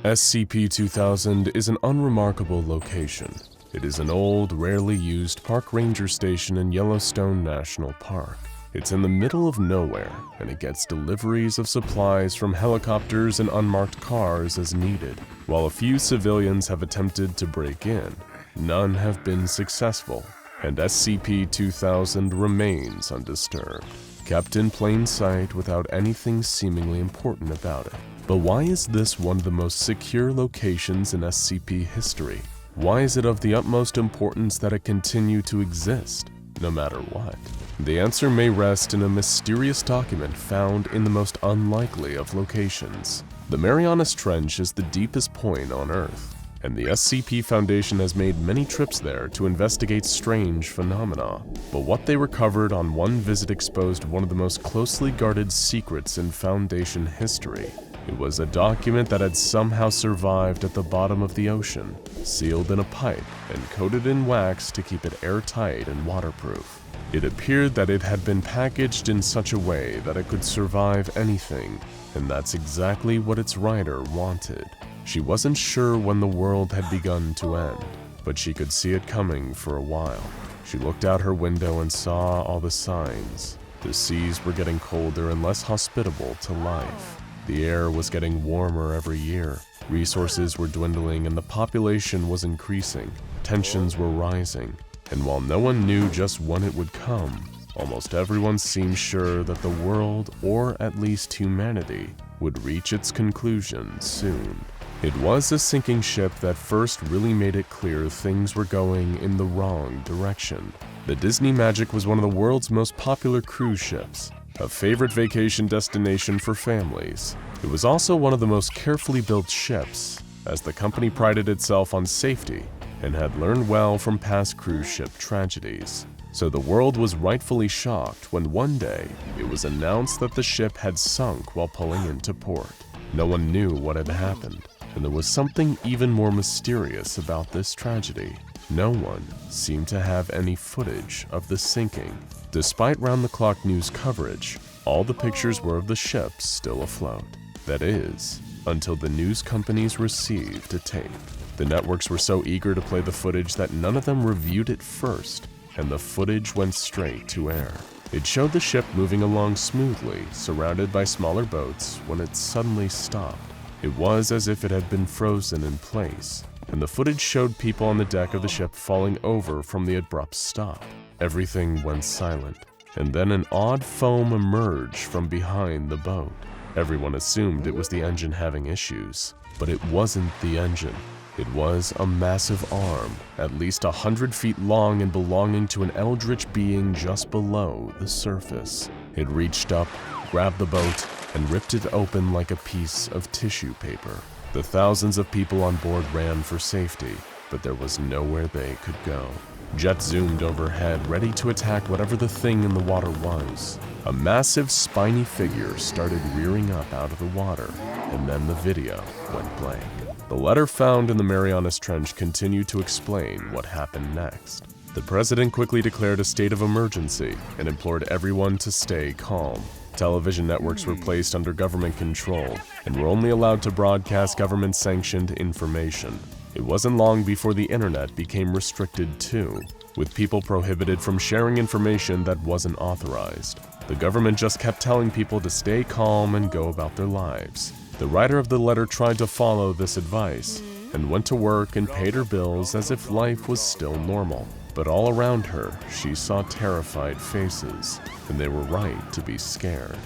SCP-2000 is an unremarkable location. It is an old, rarely used park ranger station in Yellowstone National Park. It's in the middle of nowhere, and it gets deliveries of supplies from helicopters and unmarked cars as needed. While a few civilians have attempted to break in, none have been successful, and SCP-2000 remains undisturbed, kept in plain sight without anything seemingly important about it. But why is this one of the most secure locations in SCP history? Why is it of the utmost importance that it continue to exist, no matter what? The answer may rest in a mysterious document found in the most unlikely of locations. The Marianas Trench is the deepest point on Earth, and the SCP Foundation has made many trips there to investigate strange phenomena. But what they recovered on one visit exposed one of the most closely guarded secrets in Foundation history. It was a document that had somehow survived at the bottom of the ocean, sealed in a pipe and coated in wax to keep it airtight and waterproof. It appeared that it had been packaged in such a way that it could survive anything, and that's exactly what its writer wanted. She wasn't sure when the world had begun to end, but she could see it coming for a while. She looked out her window and saw all the signs. The seas were getting colder and less hospitable to life. The air was getting warmer every year. Resources were dwindling and the population was increasing. Tensions were rising. And while no one knew just when it would come, almost everyone seemed sure that the world, or at least humanity, would reach its conclusion soon. It was a sinking ship that first really made it clear things were going in the wrong direction. The Disney Magic was one of the world's most popular cruise ships, a favorite vacation destination for families. It was also one of the most carefully built ships, as the company prided itself on safety and had learned well from past cruise ship tragedies. So the world was rightfully shocked when one day it was announced that the ship had sunk while pulling into port. No one knew what had happened, and there was something even more mysterious about this tragedy. No one seemed to have any footage of the sinking. Despite round-the-clock news coverage, all the pictures were of the ship still afloat. That is, until the news companies received a tape. The networks were so eager to play the footage that none of them reviewed it first, and the footage went straight to air. It showed the ship moving along smoothly, surrounded by smaller boats, when it suddenly stopped. It was as if it had been frozen in place, and the footage showed people on the deck of the ship falling over from the abrupt stop. Everything went silent, and then an odd foam emerged from behind the boat. Everyone assumed it was the engine having issues, but it wasn't the engine. It was a massive arm, at least 100 feet long and belonging to an eldritch being just below the surface. It reached up, grabbed the boat, and ripped it open like a piece of tissue paper. The thousands of people on board ran for safety, but there was nowhere they could go. Jets zoomed overhead, ready to attack whatever the thing in the water was. A massive, spiny figure started rearing up out of the water, and then the video went blank. The letter found in the Marianas Trench continued to explain what happened next. The president quickly declared a state of emergency and implored everyone to stay calm. Television networks were placed under government control and were only allowed to broadcast government-sanctioned information. It wasn't long before the internet became restricted too, with people prohibited from sharing information that wasn't authorized. The government just kept telling people to stay calm and go about their lives. The writer of the letter tried to follow this advice and went to work and paid her bills as if life was still normal. But all around her, she saw terrified faces, and they were right to be scared.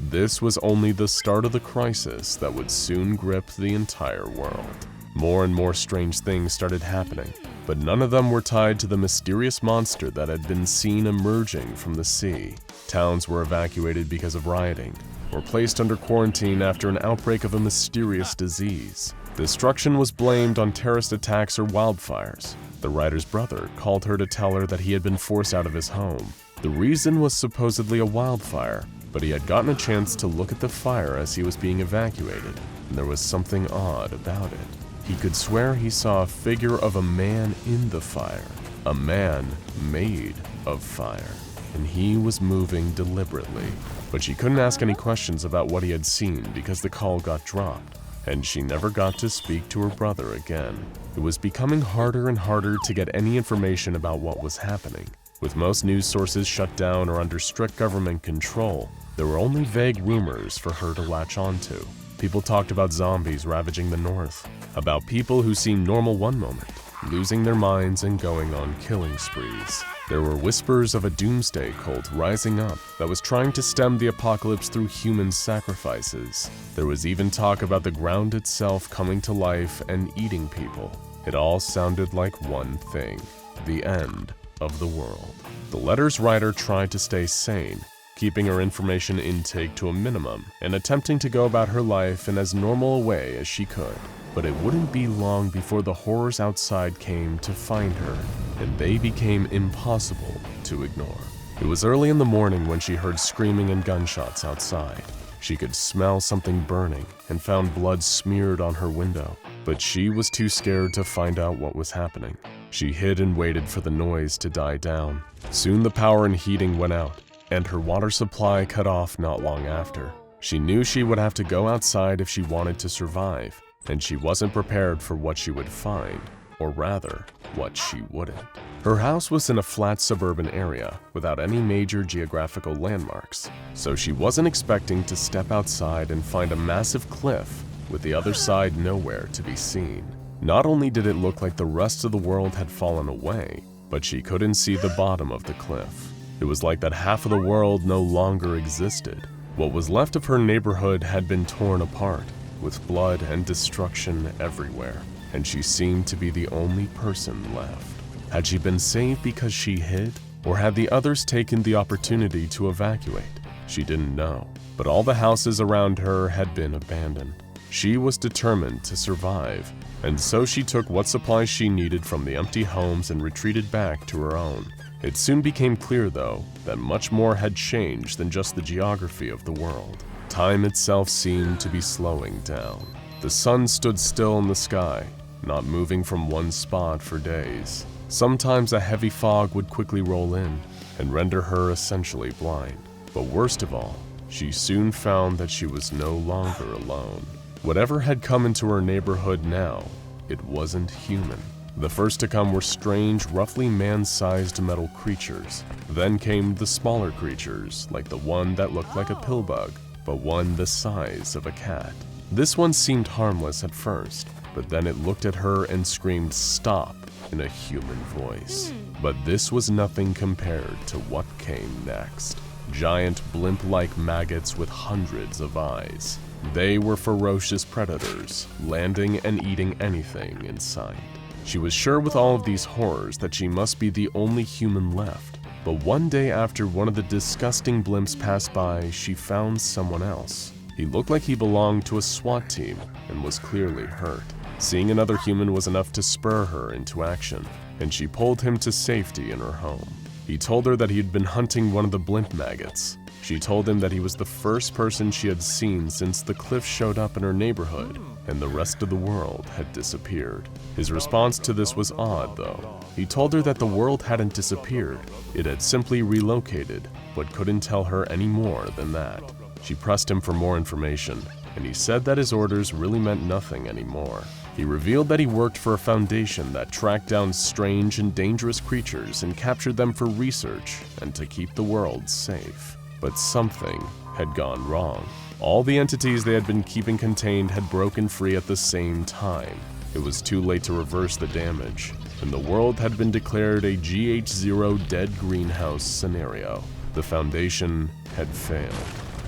This was only the start of the crisis that would soon grip the entire world. More and more strange things started happening, but none of them were tied to the mysterious monster that had been seen emerging from the sea. Towns were evacuated because of rioting, or placed under quarantine after an outbreak of a mysterious disease. Destruction was blamed on terrorist attacks or wildfires. The writer's brother called her to tell her that he had been forced out of his home. The reason was supposedly a wildfire, but he had gotten a chance to look at the fire as he was being evacuated, and there was something odd about it. He could swear he saw a figure of a man in the fire, a man made of fire, and he was moving deliberately. But she couldn't ask any questions about what he had seen because the call got dropped, and she never got to speak to her brother again. It was becoming harder and harder to get any information about what was happening. With most news sources shut down or under strict government control, there were only vague rumors for her to latch onto. People talked about zombies ravaging the north, about people who seemed normal one moment, losing their minds and going on killing sprees. There were whispers of a doomsday cult rising up that was trying to stem the apocalypse through human sacrifices. There was even talk about the ground itself coming to life and eating people. It all sounded like one thing: the end of the world. The letter's writer tried to stay sane, keeping her information intake to a minimum and attempting to go about her life in as normal a way as she could. But it wouldn't be long before the horrors outside came to find her, and they became impossible to ignore. It was early in the morning when she heard screaming and gunshots outside. She could smell something burning and found blood smeared on her window, but she was too scared to find out what was happening. She hid and waited for the noise to die down. Soon the power and heating went out, and her water supply cut off not long after. She knew she would have to go outside if she wanted to survive, and she wasn't prepared for what she would find, or rather, what she wouldn't. Her house was in a flat suburban area without any major geographical landmarks, so she wasn't expecting to step outside and find a massive cliff with the other side nowhere to be seen. Not only did it look like the rest of the world had fallen away, but she couldn't see the bottom of the cliff. It was like that half of the world no longer existed. What was left of her neighborhood had been torn apart, with blood and destruction everywhere, and she seemed to be the only person left. Had she been saved because she hid, or had the others taken the opportunity to evacuate? She didn't know, but all the houses around her had been abandoned. She was determined to survive, and so she took what supplies she needed from the empty homes and retreated back to her own. It soon became clear, though, that much more had changed than just the geography of the world. Time itself seemed to be slowing down. The sun stood still in the sky, not moving from one spot for days. Sometimes a heavy fog would quickly roll in and render her essentially blind. But worst of all, she soon found that she was no longer alone. Whatever had come into her neighborhood now, it wasn't human. The first to come were strange, roughly man-sized metal creatures. Then came the smaller creatures, like the one that looked like a pill bug, but one the size of a cat. This one seemed harmless at first, but then it looked at her and screamed "stop" in a human voice. But this was nothing compared to what came next. Giant blimp-like maggots with hundreds of eyes. They were ferocious predators, landing and eating anything in sight. She was sure with all of these horrors that she must be the only human left. But one day after one of the disgusting blimps passed by, she found someone else. He looked like he belonged to a SWAT team and was clearly hurt. Seeing another human was enough to spur her into action, and she pulled him to safety in her home. He told her that he had been hunting one of the blimp maggots. She told him that he was the first person she had seen since the cliff showed up in her neighborhood, and the rest of the world had disappeared. His response to this was odd, though. He told her that the world hadn't disappeared. It had simply relocated, but couldn't tell her any more than that. She pressed him for more information, and he said that his orders really meant nothing anymore. He revealed that he worked for a foundation that tracked down strange and dangerous creatures and captured them for research and to keep the world safe. But something had gone wrong. All the entities they had been keeping contained had broken free at the same time. It was too late to reverse the damage, and the world had been declared a GH0 dead greenhouse scenario. The Foundation had failed,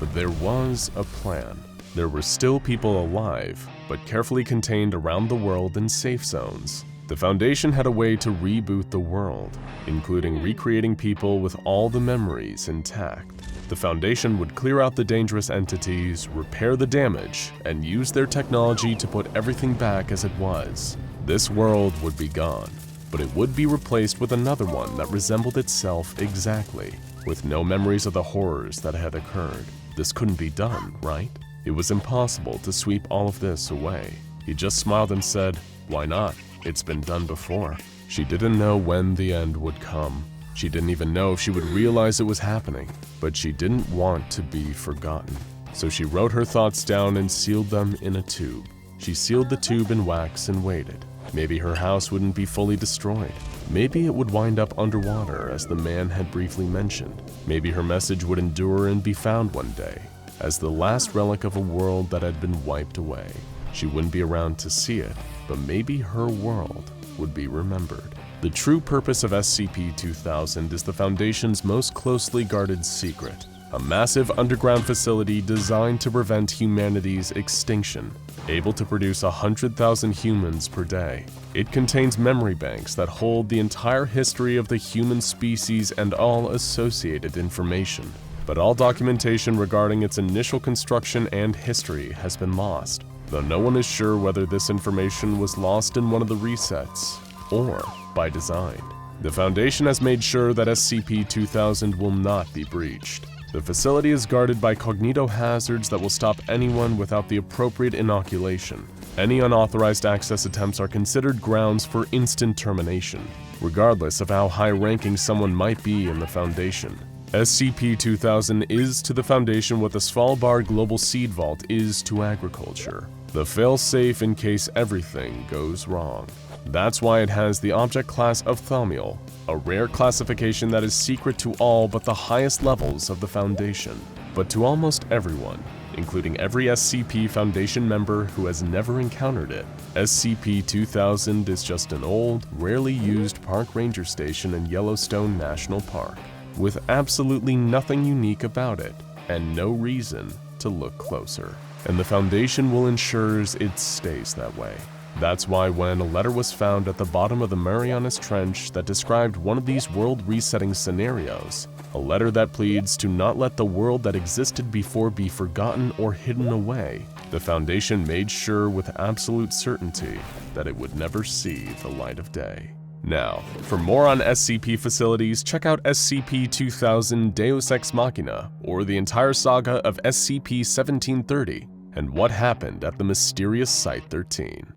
but there was a plan. There were still people alive, but carefully contained around the world in safe zones. The Foundation had a way to reboot the world, including recreating people with all the memories intact. The Foundation would clear out the dangerous entities, repair the damage, and use their technology to put everything back as it was. This world would be gone, but it would be replaced with another one that resembled itself exactly, with no memories of the horrors that had occurred. This couldn't be done, right? It was impossible to sweep all of this away. He just smiled and said, "Why not? It's been done before." She didn't know when the end would come. She didn't even know if she would realize it was happening, but she didn't want to be forgotten. So she wrote her thoughts down and sealed them in a tube. She sealed the tube in wax and waited. Maybe her house wouldn't be fully destroyed. Maybe it would wind up underwater, as the man had briefly mentioned. Maybe her message would endure and be found one day, as the last relic of a world that had been wiped away. She wouldn't be around to see it, but maybe her world would be remembered. The true purpose of SCP-2000 is the Foundation's most closely guarded secret, a massive underground facility designed to prevent humanity's extinction, able to produce 100,000 humans per day. It contains memory banks that hold the entire history of the human species and all associated information. But all documentation regarding its initial construction and history has been lost, though no one is sure whether this information was lost in one of the resets or by design. The Foundation has made sure that SCP-2000 will not be breached. The facility is guarded by cognito hazards that will stop anyone without the appropriate inoculation. Any unauthorized access attempts are considered grounds for instant termination, regardless of how high-ranking someone might be in the Foundation. SCP-2000 is to the Foundation what the Svalbard Global Seed Vault is to agriculture. The fail-safe in case everything goes wrong. That's why it has the object class of Thaumiel, a rare classification that is secret to all but the highest levels of the Foundation. But to almost everyone, including every SCP Foundation member who has never encountered it, SCP-2000 is just an old, rarely used park ranger station in Yellowstone National Park, with absolutely nothing unique about it, and no reason to look closer. And the Foundation will ensure it stays that way. That's why when a letter was found at the bottom of the Marianas Trench that described one of these world-resetting scenarios, a letter that pleads to not let the world that existed before be forgotten or hidden away, the Foundation made sure with absolute certainty that it would never see the light of day. Now, for more on SCP facilities, check out SCP-2000 Deus Ex Machina, or the entire saga of SCP-1730, and what happened at the mysterious Site-13.